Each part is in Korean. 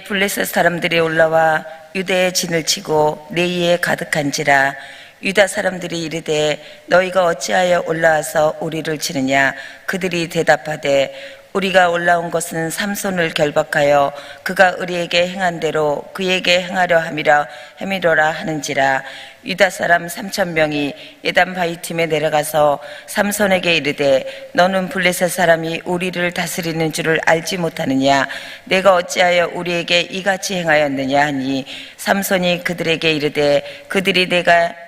블레셋 사람들이 올라와 유대에 진을 치고 네이에 가득한지라. 유다 사람들이 이르되 너희가 어찌하여 올라와서 우리를 치느냐. 그들이 대답하되 우리가 올라온 것은 삼손을 결박하여 그가 우리에게 행한 대로 그에게 행하려 함이로라 하는지라. 유다 사람 3,000명이 예단 바위팀에 내려가서 삼손에게 이르되 너는 블레셋 사람이 우리를 다스리는 줄을 알지 못하느냐. 내가 어찌하여 우리에게 이같이 행하였느냐 하니 삼손이 그들에게 이르되 그들이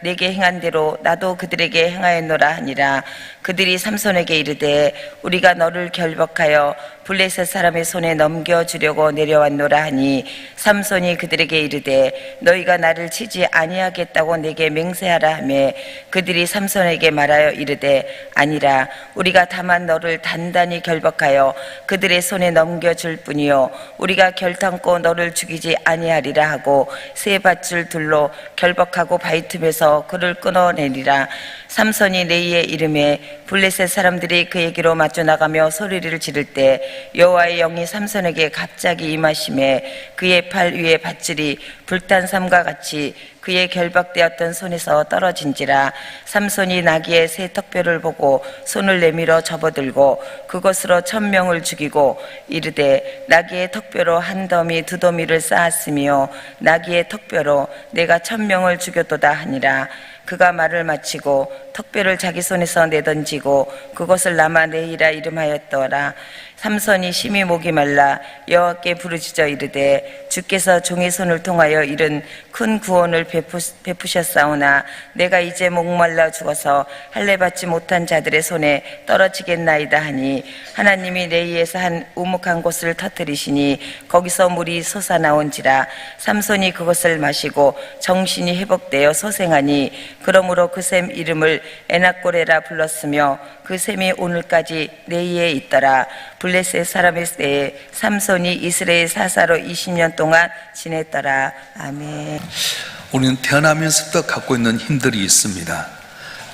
내게 행한 대로 나도 그들에게 행하였노라 하니라. 그들이 삼손에게 이르되 우리가 너를 결박하여 블레셋 사람의 손에 넘겨주려고 내려왔노라 하니 삼손이 그들에게 이르되 너희가 나를 치지 아니하겠다고 내게 맹세하라 하며 그들이 삼손에게 말하여 이르되 아니라 우리가 다만 너를 단단히 결박하여 그들의 손에 넘겨줄 뿐이요 우리가 결탄코 너를 죽이지 아니하리라 하고 세 밧줄 둘로 결박하고 바위틈에서 그를 끊어내리라. 삼손이 네이에 이름에 블레셋 사람들이 그에게로 마주 나가며 소리를 지를 때 여호와의 영이 삼손에게 갑자기 임하심에 그의 팔 위에 밧줄이 불탄 삼과 같이 그의 결박되었던 손에서 떨어진지라. 삼손이 나귀의 새 턱뼈를 보고 손을 내밀어 접어들고 그것으로 1,000명을 죽이고 이르되 나귀의 턱뼈로 한 더미 두 더미를 쌓았으며 나귀의 턱뼈로 내가 1,000명을 죽였도다 하니라. 그가 말을 마치고 턱뼈를 자기 손에서 내던지고 그것을 라마네이라 이름하였더라. 삼손이 심히 목이 말라 여호와께 부르짖어 이르되 주께서 종의 손을 통하여 이른 큰 구원을 베푸셨사오나 내가 이제 목말라 죽어서 할례 받지 못한 자들의 손에 떨어지겠나이다 하니 하나님이 네이에서 한 우묵한 곳을 터뜨리시니 거기서 물이 솟아나온지라. 삼손이 그것을 마시고 정신이 회복되어 소생하니 그러므로 그 샘 이름을 에낙고레라 불렀으며 그 샘이 오늘까지 네이에 있더라. 블레셋 사람의 때에 삼손이 이스라엘 사사로 20년 동안 지냈더라. 아멘. 우리는 태어나면서부터 갖고 있는 힘들이 있습니다.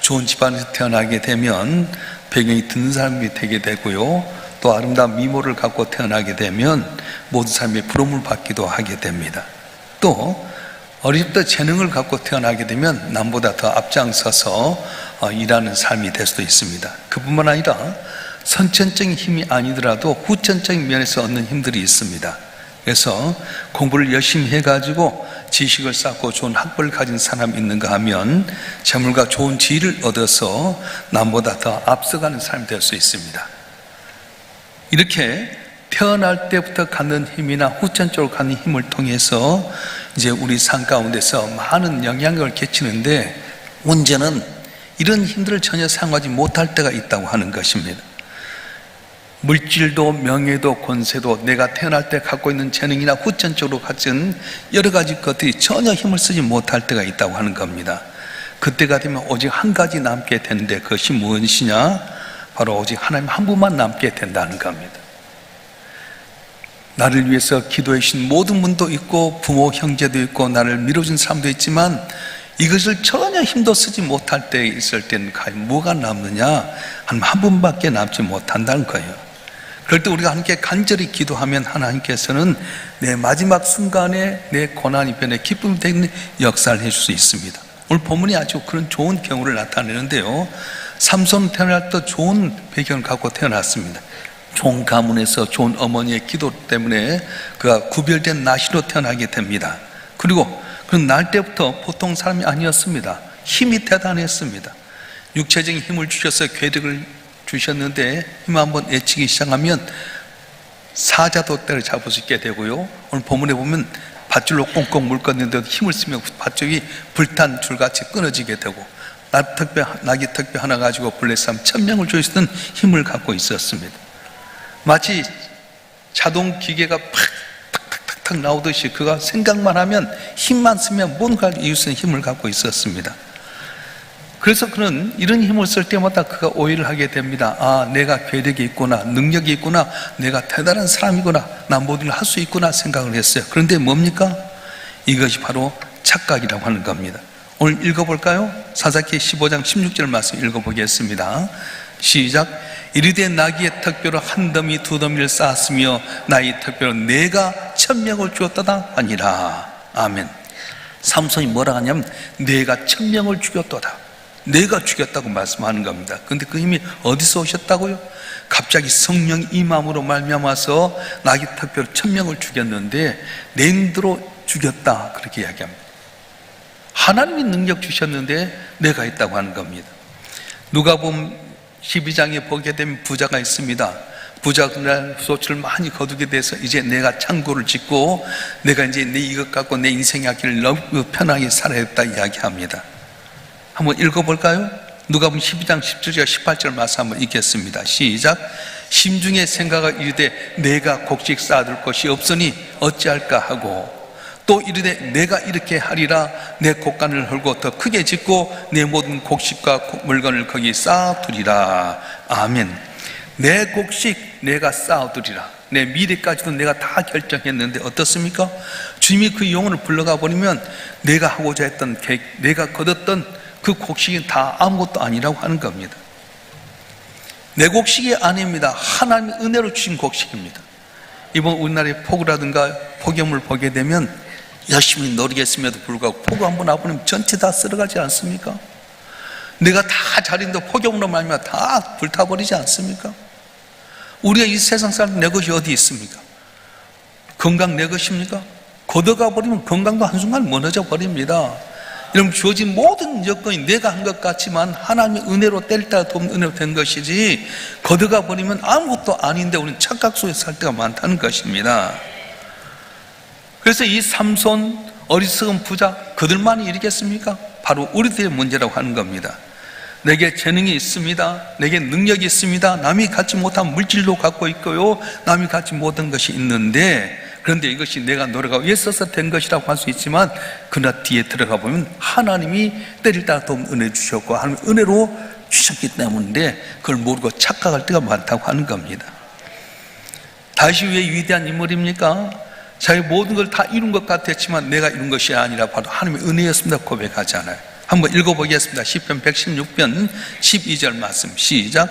좋은 집안에서 태어나게 되면 배경이 듣는 사람이 되게 되고요, 또 아름다운 미모를 갖고 태어나게 되면 모든 사람이 부러움을 받기도 하게 됩니다. 또 어릴 때 재능을 갖고 태어나게 되면 남보다 더 앞장서서 일하는 삶이 될 수도 있습니다. 그뿐만 아니라 선천적인 힘이 아니더라도 후천적인 면에서 얻는 힘들이 있습니다. 그래서 공부를 열심히 해가지고 지식을 쌓고 좋은 학벌을 가진 사람이 있는가 하면 재물과 좋은 지위를 얻어서 남보다 더 앞서가는 삶이 될 수 있습니다. 이렇게 태어날 때부터 갖는 힘이나 후천적으로 갖는 힘을 통해서 이제 우리 삶 가운데서 많은 영향력을 끼치는데, 문제는 이런 힘들을 전혀 사용하지 못할 때가 있다고 하는 것입니다. 물질도 명예도 권세도 내가 태어날 때 갖고 있는 재능이나 후천적으로 가진 여러 가지 것들이 전혀 힘을 쓰지 못할 때가 있다고 하는 겁니다. 그때가 되면 오직 한 가지 남게 되는데 그것이 무엇이냐? 바로 오직 하나님 한 분만 남게 된다는 겁니다. 나를 위해서 기도해 주신 모든 분도 있고 부모 형제도 있고 나를 밀어준 사람도 있지만 이것을 전혀 힘도 쓰지 못할 때 있을 때는 과연 뭐가 남느냐? 하나님 한 분밖에 남지 못한다는 거예요. 그럴 때 우리가 하나님께 간절히 기도하면 하나님께서는 내 마지막 순간에 내 고난이 변해 기쁨이 되는 역사를 해줄 수 있습니다. 오늘 본문이 아주 그런 좋은 경우를 나타내는데요, 삼손 태어날 때 좋은 배경을 갖고 태어났습니다. 좋은 가문에서 좋은 어머니의 기도 때문에 그가 구별된 나시로 태어나게 됩니다. 그리고 그 날 때부터 보통 사람이 아니었습니다. 힘이 대단했습니다. 육체적인 힘을 주셔서 괴력을 주셨는데 힘 한번 내치기 시작하면 사자도 때려잡을 수 있게 되고요, 오늘 본문에 보면 밧줄로 꽁꽁 묶었는데도 힘을 쓰면 밧줄이 불탄 줄같이 끊어지게 되고 나귀 턱뼈 하나 가지고 블레셋 1,000명을 죽일 수 있는 힘을 갖고 있었습니다. 마치 자동 기계가 탁탁탁탁 나오듯이 그가 생각만 하면 힘만 쓰면 뭔가 이룰 수 있는 힘을 갖고 있었습니다. 그래서 그는 이런 힘을 쓸 때마다 그가 오해를 하게 됩니다. 아, 내가 괴력이 있구나, 능력이 있구나, 내가 대단한 사람이구나, 나 모든 걸 할 수 있구나 생각을 했어요. 그런데 뭡니까? 이것이 바로 착각이라고 하는 겁니다. 오늘 읽어볼까요? 사사기 15장 16절 말씀 읽어보겠습니다. 시작. 이르되 나귀의 턱뼈로 한 더미 두 더미를 쌓았으며 나의 턱뼈로 내가 천명을 주었도다 하니라. 아멘. 삼손이 뭐라 하냐면 내가 천명을 죽였도다, 내가 죽였다고 말씀하는 겁니다. 그런데 그 힘이 어디서 오셨다고요? 갑자기 성령이 임함으로 말미암아서 나귀 턱뼈로 천명을 죽였는데 내 힘으로 죽였다, 그렇게 이야기합니다. 하나님이 능력 주셨는데 내가 있다고 하는 겁니다. 누가복음 12장에 보게 되면 부자가 있습니다. 부자가 그날 소출을 많이 거두게 돼서 이제 내가 창고를 짓고 내가 이제 내 이것 갖고 내 인생의 길을 너무 편하게 살아야겠다 이야기합니다. 한번 읽어볼까요? 누가복음 12장 17절 18절 말씀 한번 읽겠습니다. 시작. 심중에 생각하 이르되 내가 곡식 쌓아둘 것이 없으니 어찌할까 하고 또 이르되 내가 이렇게 하리라, 내 곡간을 헐고 더 크게 짓고 내 모든 곡식과 물건을 거기 쌓아두리라. 아멘. 내 곡식 내가 쌓아두리라. 내 미래까지도 내가 다 결정했는데 어떻습니까? 주님이 그 영혼을 불러가 버리면 내가 하고자 했던 계획, 내가 거뒀던 그 곡식이 다 아무것도 아니라고 하는 겁니다. 내 곡식이 아닙니다. 하나님의 은혜로 주신 곡식입니다. 이번 우리나라의 폭우라든가 폭염을 보게 되면 열심히 노리겠음에도 불구하고 폭우 한번 와버리면 전체 다 쓸어가지 않습니까? 내가 다 잘했는데 폭염으로 말미암아 다 불타버리지 않습니까? 우리가 이 세상 사람 내 것이 어디 있습니까? 건강 내 것입니까? 걷어가 버리면 건강도 한순간 무너져 버립니다. 여러분, 주어진 모든 여건이 내가 한 것 같지만 하나님의 은혜로 때리다가 돕는 은혜로 된 것이지, 걷어가 버리면 아무것도 아닌데 우리는 착각 속에 살 때가 많다는 것입니다. 그래서 이 삼손, 어리석은 부자, 그들만이 이르겠습니까? 바로 우리들의 문제라고 하는 겁니다. 내게 재능이 있습니다, 내게 능력이 있습니다, 남이 갖지 못한 물질도 갖고 있고요, 남이 갖지 못한 것이 있는데, 그런데 이것이 내가 노력하고 애써서 된 것이라고 할 수 있지만 그러나 뒤에 들어가 보면 하나님이 때릴 따라 돕는 은혜 주셨고 하나님 은혜로 주셨기 때문에 그걸 모르고 착각할 때가 많다고 하는 겁니다. 다윗이 왜 위대한 인물입니까? 자기 모든 걸 다 이룬 것 같았지만 내가 이룬 것이 아니라 바로 하나님의 은혜였습니다 고백하잖아요. 한번 읽어보겠습니다. 시편 116편 12절 말씀 시작.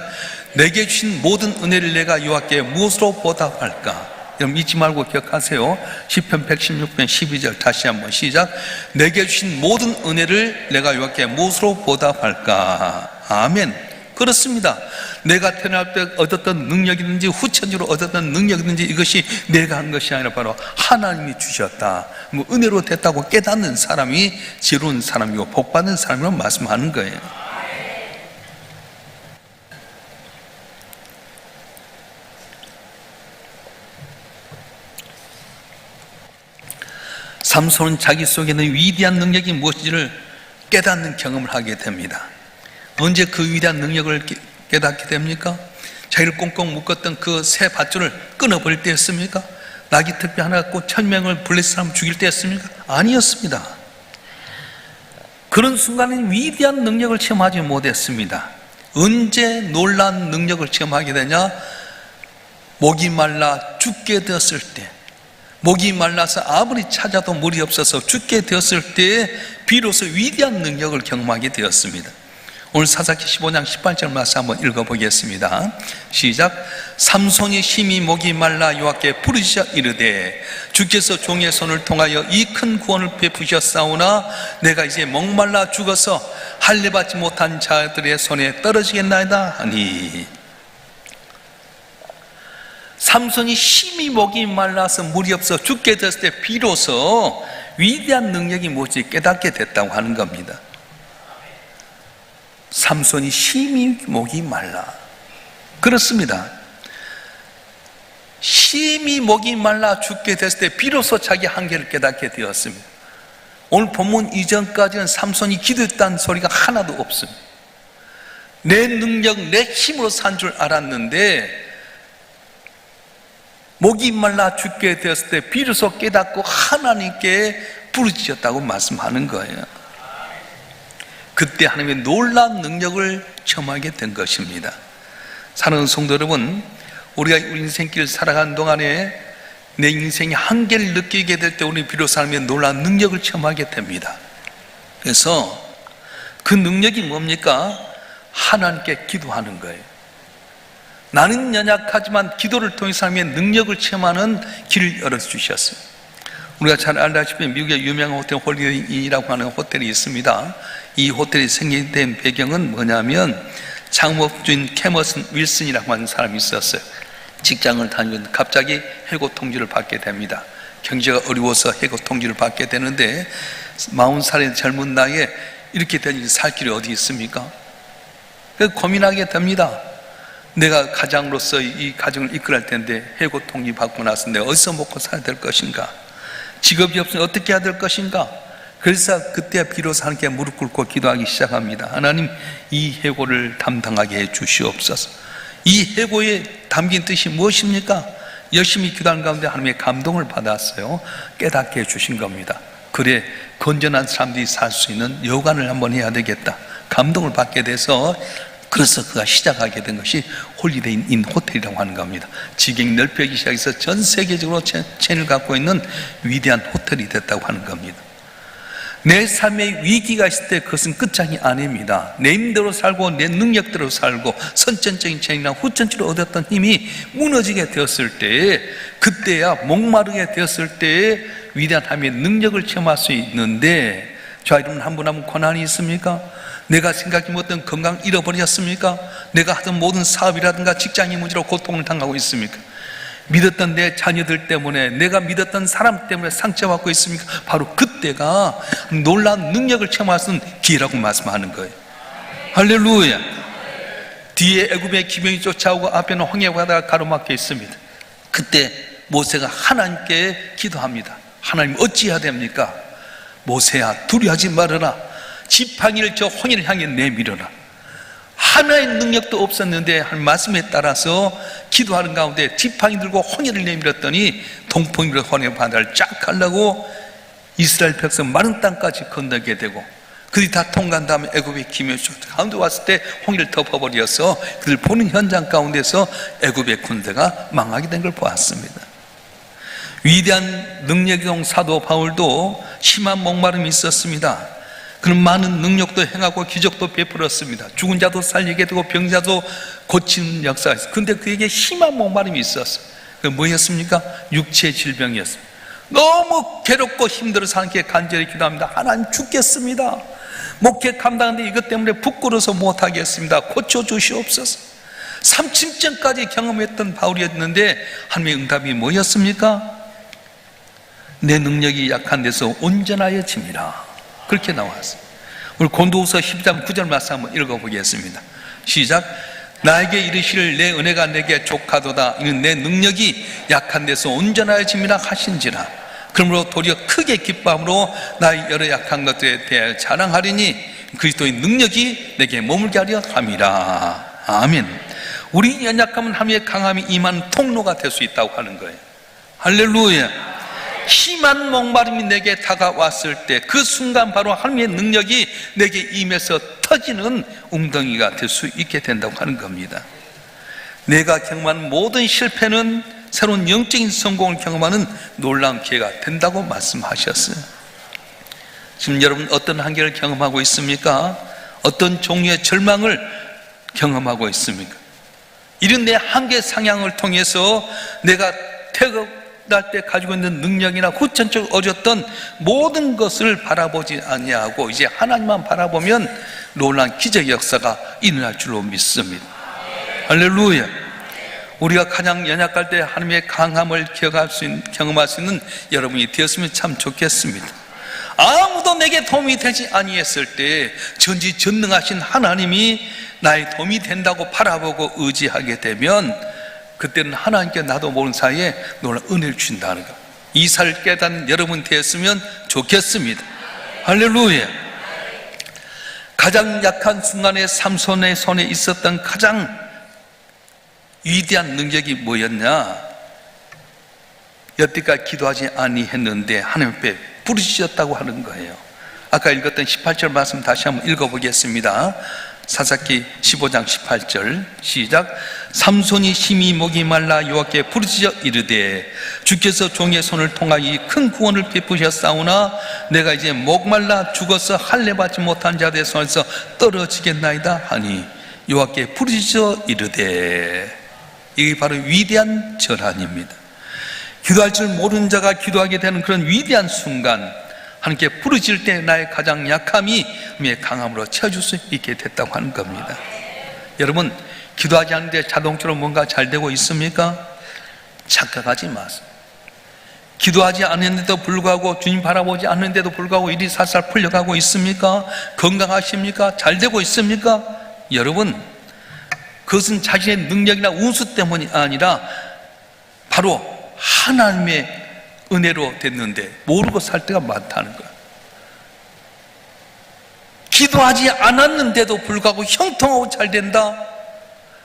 내게 주신 모든 은혜를 내가 여호와께 무엇으로 보답할까? 여러분 잊지 말고 기억하세요. 시편 116편 12절 다시 한번 시작. 내게 주신 모든 은혜를 내가 여호와께 무엇으로 보답할까? 아멘. 그렇습니다. 내가 태어날 때 얻었던 능력이든지 후천적으로 얻었던 능력이든지 이것이 내가 한 것이 아니라 바로 하나님이 주셨다, 뭐 은혜로 됐다고 깨닫는 사람이 지혜로운 사람이고 복받는 사람이라고 말씀하는 거예요. 삼손은 자기 속에는 위대한 능력이 무엇인지를 깨닫는 경험을 하게 됩니다. 언제 그 위대한 능력을 깨닫게 됩니까? 자기를 꽁꽁 묶었던 그 새 밧줄을 끊어버릴 때였습니까? 나귀 턱뼈 하나 갖고 1000명을 블레셋 사람 죽일 때였습니까? 아니었습니다. 그런 순간에 위대한 능력을 체험하지 못했습니다. 언제 놀라운 능력을 체험하게 되냐? 목이 말라 죽게 되었을 때, 목이 말라서 아무리 찾아도 물이 없어서 죽게 되었을 때에 비로소 위대한 능력을 경험하게 되었습니다. 오늘 사사기 15장 18절 말씀 한번 읽어보겠습니다. 시작. 삼손이 심히 목이 말라 여호와께 부르시어 이르되 주께서 종의 손을 통하여 이 큰 구원을 베푸셨사오나 내가 이제 목말라 죽어서 할례 받지 못한 자들의 손에 떨어지겠나이다 하니. 삼손이 심히 목이 말라서 물이 없어 죽게 됐을 때 비로소 위대한 능력이 무엇인지 깨닫게 됐다고 하는 겁니다. 삼손이 심히 목이 말라. 그렇습니다. 심히 목이 말라 죽게 됐을 때 비로소 자기 한계를 깨닫게 되었습니다. 오늘 본문 이전까지는 삼손이 기도했다는 소리가 하나도 없습니다. 내 능력, 내 힘으로 산 줄 알았는데 목이 말라 죽게 되었을 때 비로소 깨닫고 하나님께 부르짖었다고 말씀하는 거예요. 그때 하나님의 놀라운 능력을 체험하게 된 것입니다. 사랑하는 성도 여러분, 우리가 우리 인생길을 살아가는 동안에 내 인생의 한계를 느끼게 될 때 우리 비로소 하나님의 놀라운 능력을 체험하게 됩니다. 그래서 그 능력이 뭡니까? 하나님께 기도하는 거예요. 나는 연약하지만 기도를 통해서 하나님의 능력을 체험하는 길을 열어주셨어요. 우리가 잘 알다시피 미국의 유명한 호텔 홀리데이라고 하는 호텔이 있습니다. 이 호텔이 생긴 배경은 뭐냐면 창업주인 캐머슨 윌슨이라고 하는 사람이 있었어요. 직장을 다니는데 갑자기 해고 통지를 받게 됩니다. 경제가 어려워서 해고 통지를 받게 되는데 40살의 젊은 나이에 이렇게 되니 살 길이 어디 있습니까? 고민하게 됩니다. 내가 가장으로서 이 가정을 이끌어갈 텐데 해고 통지 받고 나서 내가 어디서 먹고 살아야 될 것인가? 직업이 없으면 어떻게 해야 될 것인가? 그래서 그때 비로소 하나님께 무릎 꿇고 기도하기 시작합니다. 하나님, 이 해고를 담당하게 해 주시옵소서. 이 해고에 담긴 뜻이 무엇입니까? 열심히 기도하는 가운데 하나님의 감동을 받았어요. 깨닫게 해 주신 겁니다. 그래, 건전한 사람들이 살 수 있는 여관을 한번 해야 되겠다. 감동을 받게 돼서 그래서 그가 시작하게 된 것이 홀리데이 인 호텔이라고 하는 겁니다. 지경이 넓혀지기 시작해서 전 세계적으로 체인을 갖고 있는 위대한 호텔이 됐다고 하는 겁니다. 내 삶에 위기가 있을 때 그것은 끝장이 아닙니다. 내 힘대로 살고 내 능력대로 살고 선천적인 체인이나 후천적으로 얻었던 힘이 무너지게 되었을 때, 그때야 목마르게 되었을 때에 위대한 하나님의 능력을 체험할 수 있는데, 자, 여러분 한 분 한 분 고난이 있습니까? 내가 생각지 못했던 건강 잃어버렸습니까? 내가 하던 모든 사업이라든가 직장이 문제로 고통을 당하고 있습니까? 믿었던 내 자녀들 때문에, 내가 믿었던 사람 때문에 상처받고 있습니까? 바로 그때가 놀라운 능력을 체험할 수 있는 기회라고 말씀하는 거예요. 할렐루야. 뒤에 애굽의 기병이 쫓아오고 앞에는 홍해바다가 가로막혀 있습니다. 그때 모세가 하나님께 기도합니다. 하나님, 어찌해야 됩니까? 모세야, 두려워하지 말아라. 지팡이를 저 홍해를 향해 내밀어라. 하나의 능력도 없었는데 한 말씀에 따라서 기도하는 가운데 지팡이 들고 홍해를 내밀었더니 동풍이로 홍해 바다를 쫙 가려고 이스라엘 백성 마른 땅까지 건너게 되고, 그들이 다 통과한 다음에 애굽의 기묘 가운데 왔을 때 홍해를 덮어버려서 그들 보는 현장 가운데서 애굽의 군대가 망하게 된 걸 보았습니다. 위대한 능력의 사도 바울도 심한 목마름이 있었습니다. 그는 많은 능력도 행하고 기적도 베풀었습니다. 죽은 자도 살리게 되고 병자도 고치는 역사가 있어요. 그런데 그에게 심한 목마름이 있었어요. 그 뭐였습니까? 육체의 질병이었습니다. 너무 괴롭고 힘들어서 하나님께 간절히 기도합니다. 하나님, 죽겠습니다. 목회 감당하는데 이것 때문에 부끄러워서 못하겠습니다. 고쳐주시옵소서. 삼침전까지 경험했던 바울이었는데 하나님의 응답이 뭐였습니까? 내 능력이 약한 데서 온전하여짐이라. 그렇게 나왔어요. 우리 고린도후서 10장 9절 말씀 한번 읽어보겠습니다. 시작. 나에게 이르시를 내 은혜가 내게 족하도다. 이는 내 능력이 약한 데서 온전하여짐이라 하신지라. 그러므로 도리어 크게 기뻐함으로 나의 여러 약한 것들에 대하여 자랑하리니 그리스도의 능력이 내게 머물게 하려 함이라. 아멘. 우리 연약함은 하나님의 강함이 임하는 통로가 될 수 있다고 하는 거예요. 할렐루야. 심한 목마름이 내게 다가왔을 때 그 순간 바로 하나님의 능력이 내게 임해서 터지는 웅덩이가 될 수 있게 된다고 하는 겁니다. 내가 경험한 모든 실패는 새로운 영적인 성공을 경험하는 놀라운 기회가 된다고 말씀하셨어요. 지금 여러분 어떤 한계를 경험하고 있습니까? 어떤 종류의 절망을 경험하고 있습니까? 이런 내 한계 상향을 통해서 내가 태어날 때 가지고 있는 능력이나 후천적으로 얻었던 모든 것을 바라보지 아니하고 이제 하나님만 바라보면 놀라운 기적 역사가 일어날 줄로 믿습니다. 할렐루야. 우리가 가장 연약할 때 하나님의 강함을 경험할 수 있는 여러분이 되었으면 참 좋겠습니다. 아무도 내게 도움이 되지 아니했을 때 전지전능하신 하나님이 나의 도움이 된다고 바라보고 의지하게 되면 그때는 하나님께 나도 모르는 사이에 놀라운 은혜를 주신다는 것, 이 사실을 깨닫는 여러분 되었으면 좋겠습니다. 할렐루야. 가장 약한 순간에 삼손의 손에 있었던 가장 위대한 능력이 뭐였냐? 여태까지 기도하지 아니했는데 하나님 앞에 부르짖었다고 하는 거예요. 아까 읽었던 18절 말씀 다시 한번 읽어보겠습니다. 사사기 15장 18절 시작. 삼손이 심히 목이 말라 여호와께 부르짖어 이르되 주께서 종의 손을 통하여 이 큰 구원을 베푸셨사오나 내가 이제 목말라 죽어서 할례받지 못한 자들의 손에서 떨어지겠나이다 하니 여호와께 부르짖어 이르되. 이게 바로 위대한 전환입니다. 기도할 줄 모르는 자가 기도하게 되는 그런 위대한 순간, 하나님께 부르짖을 때 나의 가장 약함이 강함으로 채워줄 수 있게 됐다고 하는 겁니다. 여러분, 기도하지 않는데 자동적으로 뭔가 잘 되고 있습니까? 착각하지 마세요. 기도하지 않는데도 불구하고, 주님 바라보지 않는데도 불구하고 일이 살살 풀려가고 있습니까? 건강하십니까? 잘 되고 있습니까? 여러분, 그것은 자신의 능력이나 운수 때문이 아니라 바로 하나님의 은혜로 됐는데 모르고 살 때가 많다는 거예요. 기도하지 않았는데도 불구하고 형통하고 잘 된다?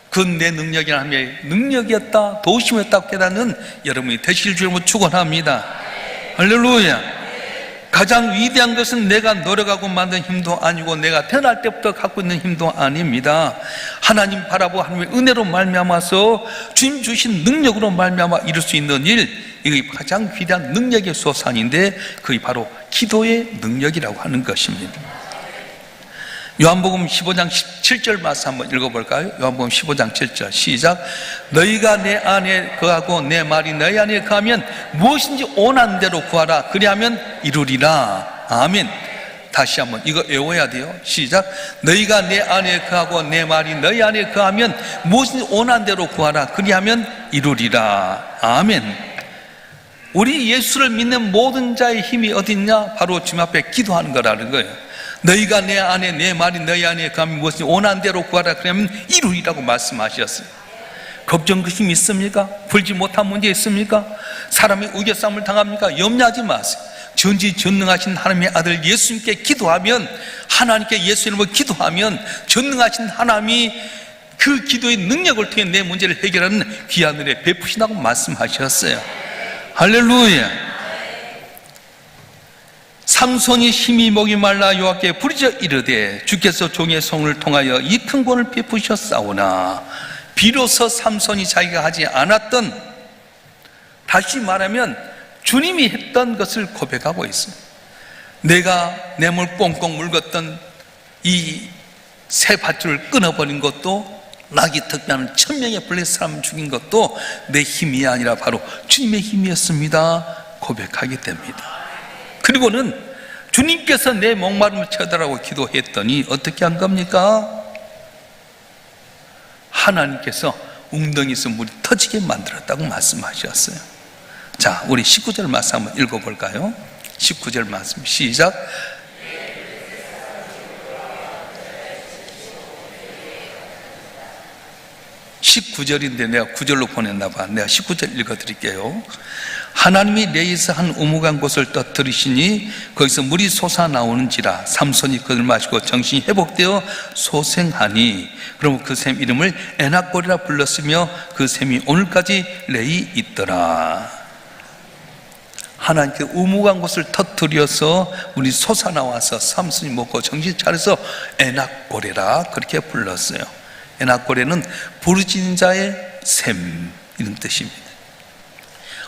그건 내 능력이나 하나님의 능력이었다, 도우심이었다고 깨닫는 여러분이 되실 줄을 축원합니다. 할렐루야. 가장 위대한 것은 내가 노력하고 만든 힘도 아니고 내가 태어날 때부터 갖고 있는 힘도 아닙니다. 하나님 바라보고 하나님의 은혜로 말미암아서 주님 주신 능력으로 말미암아 이룰 수 있는 일, 이게 가장 위대한 능력의 소산인데 그게 바로 기도의 능력이라고 하는 것입니다. 요한복음 15장 17절 말씀 한번 읽어볼까요? 요한복음 15장 7절 시작. 너희가 내 안에 거하고 내 말이 너희 안에 거하면 무엇인지 원하는 대로 구하라. 그리하면 이루리라. 아멘. 다시 한번 이거 외워야 돼요. 시작. 너희가 내 안에 거하고 내 말이 너희 안에 거하면 무엇인지 원하는 대로 구하라. 그리하면 이루리라. 아멘. 우리 예수를 믿는 모든 자의 힘이 어디 있냐? 바로 주님 앞에 기도하는 거라는 거예요. 너희가 내 안에 내 말이 너희 안에 거하면 무엇인지 원하는 대로 구하라. 그러면 이루리라고 말씀하셨어요. 걱정 그 힘이 있습니까? 풀지 못한 문제 있습니까? 사람이 우겨싸움을 당합니까? 염려하지 마세요. 전지전능하신 하나님의 아들 예수님께 기도하면, 하나님께 예수 이름으로 기도하면 전능하신 하나님이 그 기도의 능력을 통해 내 문제를 해결하는 귀한 은혜 베푸신다고 말씀하셨어요. 할렐루야. 삼손이 심히 목이 말라 여호와께 부르짖어 이르되 주께서 종의 손을 통하여 이 큰 권을 베푸셨사오나, 비로소 삼손이 자기가 하지 않았던, 다시 말하면 주님이 했던 것을 고백하고 있습니다. 내가 뇌물 꽁꽁 물었던 이 새 밧줄을 끊어버린 것도, 나귀 특별한 1000명의 블레 사람 죽인 것도 내 힘이 아니라 바로 주님의 힘이었습니다 고백하게 됩니다. 그리고는 주님께서 내 목마름을 채워달라고 기도했더니 어떻게 한 겁니까? 하나님께서 웅덩이에서 물이 터지게 만들었다고 말씀하셨어요. 자, 우리 19절 말씀 한번 읽어볼까요? 19절 말씀 시작. 19절인데 내가 9절로 보냈나 봐. 내가 19절 읽어드릴게요. 하나님이 내에서 한 우묵한 곳을 떠들이시니 거기서 물이 솟아나오는지라. 삼손이 그를 마시고 정신이 회복되어 소생하니, 그러면 그 샘 이름을 에낙골이라 불렀으며 그 샘이 오늘까지 레이 있더라. 하나님께 우묵한 곳을 터뜨려서 물이 솟아나와서 삼손이 먹고 정신 차려서 에낙골이라 그렇게 불렀어요. 에낙골에는 부르짖는 자의 샘, 이런 뜻입니다.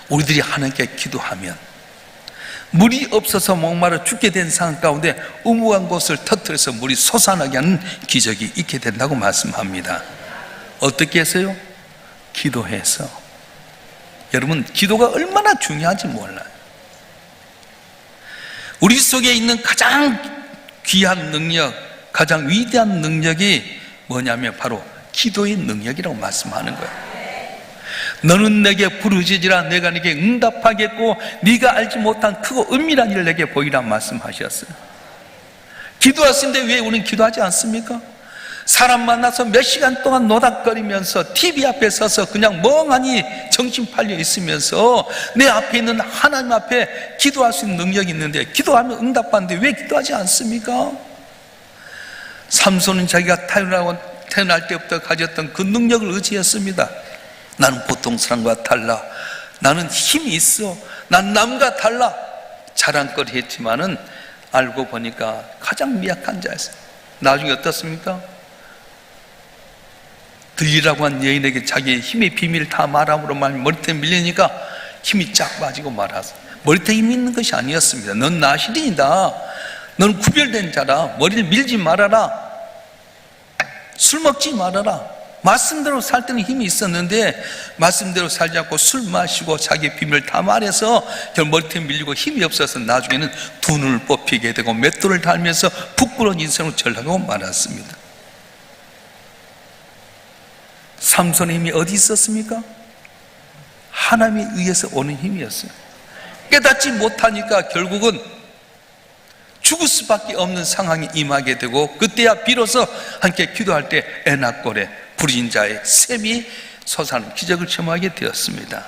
우리들이 하나님께 기도하면 물이 없어서 목마르 죽게 된 상황 가운데 우묵한 곳을 터뜨려서 물이 솟아나게 하는 기적이 있게 된다고 말씀합니다. 어떻게 해서요? 기도해서. 여러분, 기도가 얼마나 중요한지 몰라요. 우리 속에 있는 가장 귀한 능력, 가장 위대한 능력이 뭐냐면 바로 기도의 능력이라고 말씀하는 거예요. 너는 내게 부르짖으라 내가 네게 응답하겠고 네가 알지 못한 크고 은밀한 일을 내게 보이라 말씀하셨어요. 기도하시는데 왜 우리는 기도하지 않습니까? 사람 만나서 몇 시간 동안 노닥거리면서 TV 앞에 서서 그냥 멍하니 정신 팔려 있으면서 내 앞에 있는 하나님 앞에 기도할 수 있는 능력이 있는데, 기도하면 응답하는데 왜 기도하지 않습니까? 삼손은 자기가 태어날 때부터 가졌던 그 능력을 의지했습니다. 나는 보통 사람과 달라. 나는 힘이 있어. 난 남과 달라. 자랑거리 했지만은 알고 보니까 가장 미약한 자였어요. 나중에 어떻습니까? 들리라고 한 여인에게 자기의 힘의 비밀을 다 말함으로 머리털에 밀리니까 힘이 쫙 빠지고 말았어요. 머리털에 힘이 있는 것이 아니었습니다. 넌 나시린이다. 넌 구별된 자라. 머리를 밀지 말아라. 술 먹지 말아라. 말씀대로 살 때는 힘이 있었는데 말씀대로 살지 않고 술 마시고 자기 비밀 다 말해서 결국 머리털 밀리고 힘이 없어서 나중에는 두 눈을 뽑히게 되고 맷돌을 달면서 부끄러운 인생으로 전락하고 말았습니다. 삼손의 힘이 어디 있었습니까? 하나님에 의해서 오는 힘이었어요. 깨닫지 못하니까 결국은 죽을 수밖에 없는 상황이 임하게 되고, 그때야 비로소 함께 기도할 때 에낙골에 부르짖은 자의 셈이 솟아나는 기적을 체험하게 되었습니다.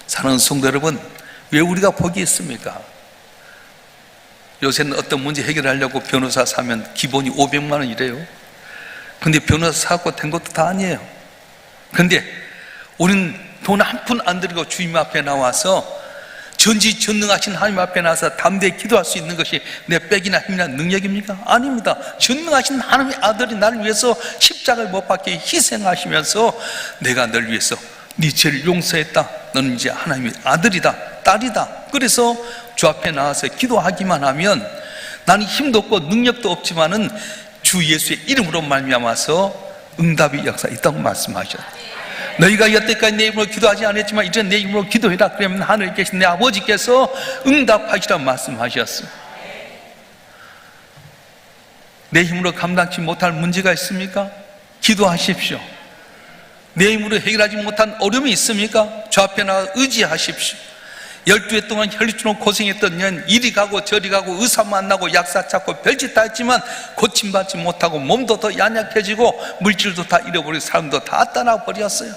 사랑하는 성도 여러분, 왜 우리가 복이 있습니까? 요새는 어떤 문제 해결하려고 변호사 사면 기본이 500만 원이래요. 근데 변호사 사고 된 것도 다 아니에요. 근데 우리는 돈 한 푼 안 들이고 주님 앞에 나와서 전지전능하신 하나님 앞에 나와서 담대히 기도할 수 있는 것이 내 빽이나 힘이나 능력입니까? 아닙니다. 전능하신 하나님의 아들이 나를 위해서 십자가에 못 박게 희생하시면서 내가 널 위해서 네 죄를 용서했다, 너는 이제 하나님의 아들이다, 딸이다. 그래서 주 앞에 나와서 기도하기만 하면 나는 힘도 없고 능력도 없지만은 주 예수의 이름으로 말미암아서 응답의 역사 있다고 말씀하셨어요. 너희가 여태까지 내 이름으로 기도하지 않았지만 이제 내 이름으로 기도해라. 그러면 하늘에 계신 내 아버지께서 응답하시라 말씀하셨어요. 내 힘으로 감당치 못할 문제가 있습니까? 기도하십시오. 내 힘으로 해결하지 못한 어려움이 있습니까? 주 앞에 나와 의지하십시오. 12해 동안 혈류증으로 고생했던 년, 이리 가고 저리 가고 의사 만나고 약사 찾고 별짓 다 했지만 고침받지 못하고 몸도 더 연약해지고 물질도 다 잃어버리고 사람도 다 떠나버렸어요.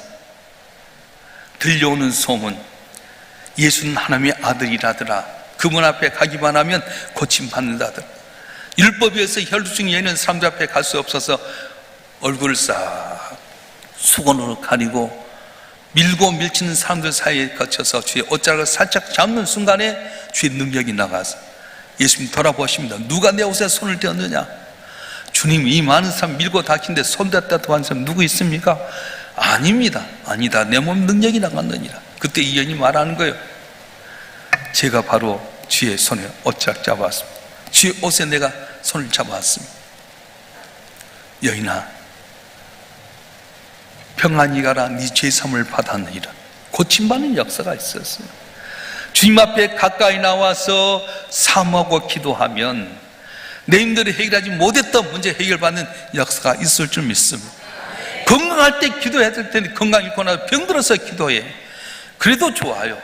들려오는 소문, 예수는 하나님의 아들이라더라. 그분 앞에 가기만 하면 고침받는다더라. 율법에서 혈류증이 있는 사람들 앞에 갈 수 없어서 얼굴을 싹 수건으로 가리고 밀고 밀치는 사람들 사이에 거쳐서 주의 옷자락을 살짝 잡는 순간에 주의 능력이 나가서 예수님 돌아보십니다. 누가 내 옷에 손을 떼었느냐? 주님, 이 많은 사람 밀고 닥치는데 손 댔다고 하는 사람 누구 있습니까? 아닙니다. 아니다, 내 몸 능력이 나갔느니라. 그때 이 여인이 말하는 거예요. 제가 바로 주의 손에 옷자락 잡았습니다. 주의 옷에 내가 손을 잡았습니다. 여인아, 평안히 가라, 네 죄사함을 받았느니라. 고침받는 역사가 있었어요. 주님 앞에 가까이 나와서 사모하고 기도하면 내 힘들이 해결하지 못했던 문제 해결받는 역사가 있을 줄 믿습니다. 건강할 때 기도해야 될 텐데 건강 잃고 나서 병들어서 기도해. 그래도 좋아요.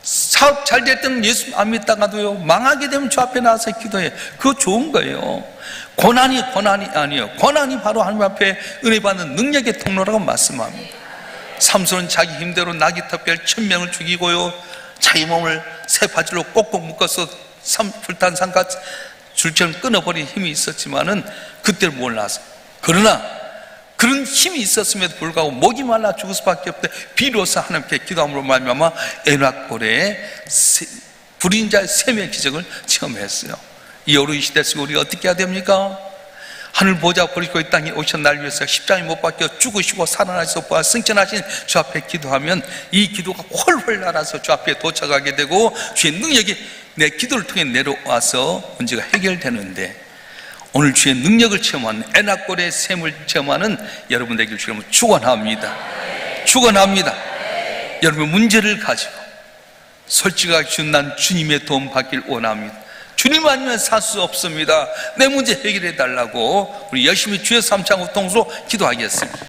사업 잘 될 때는 예수 안 믿다가도요, 망하게 되면 주 앞에 나와서 기도해. 그거 좋은 거예요. 고난이 아니에요. 고난이 바로 하나님 앞에 은혜 받는 능력의 통로라고 말씀합니다. 삼손은 자기 힘대로 나귀탑별 1000명을 죽이고요, 자기 몸을 새 바지로 꼭꼭 묶어서 불탄 산과 줄처럼 끊어버린 힘이 있었지만은 그때를 몰라서, 그러나 그런 힘이 있었음에도 불구하고 목이 말라 죽을 수밖에 없대 비로소 하나님께 기도함으로 말미암아 에낙골에 부린 자의 셈의 기적을 체험했어요. 이 어려운 시대 속에 우리가 어떻게 해야 됩니까? 하늘 보좌 버리고 이 땅에 오신 날 위해서 십자가에 못 박혀 죽으시고 살아나셔서 부활 승천하신 주 앞에 기도하면 이 기도가 훨훨 날아서 주 앞에 도착하게 되고 주의 능력이 내 기도를 통해 내려와서 문제가 해결되는데, 오늘 주의 능력을 체험하는 에낙골의 셈을 체험하는 여러분 되길 주님으로 축원합니다. 축원합니다. 여러분 문제를 가지고 솔직하게 난 주님의 도움 받길 원합니다. 주님 아니면 살 수 없습니다. 내 문제 해결해 달라고 우리 열심히 주의 삼창 우통수로 기도하겠습니다.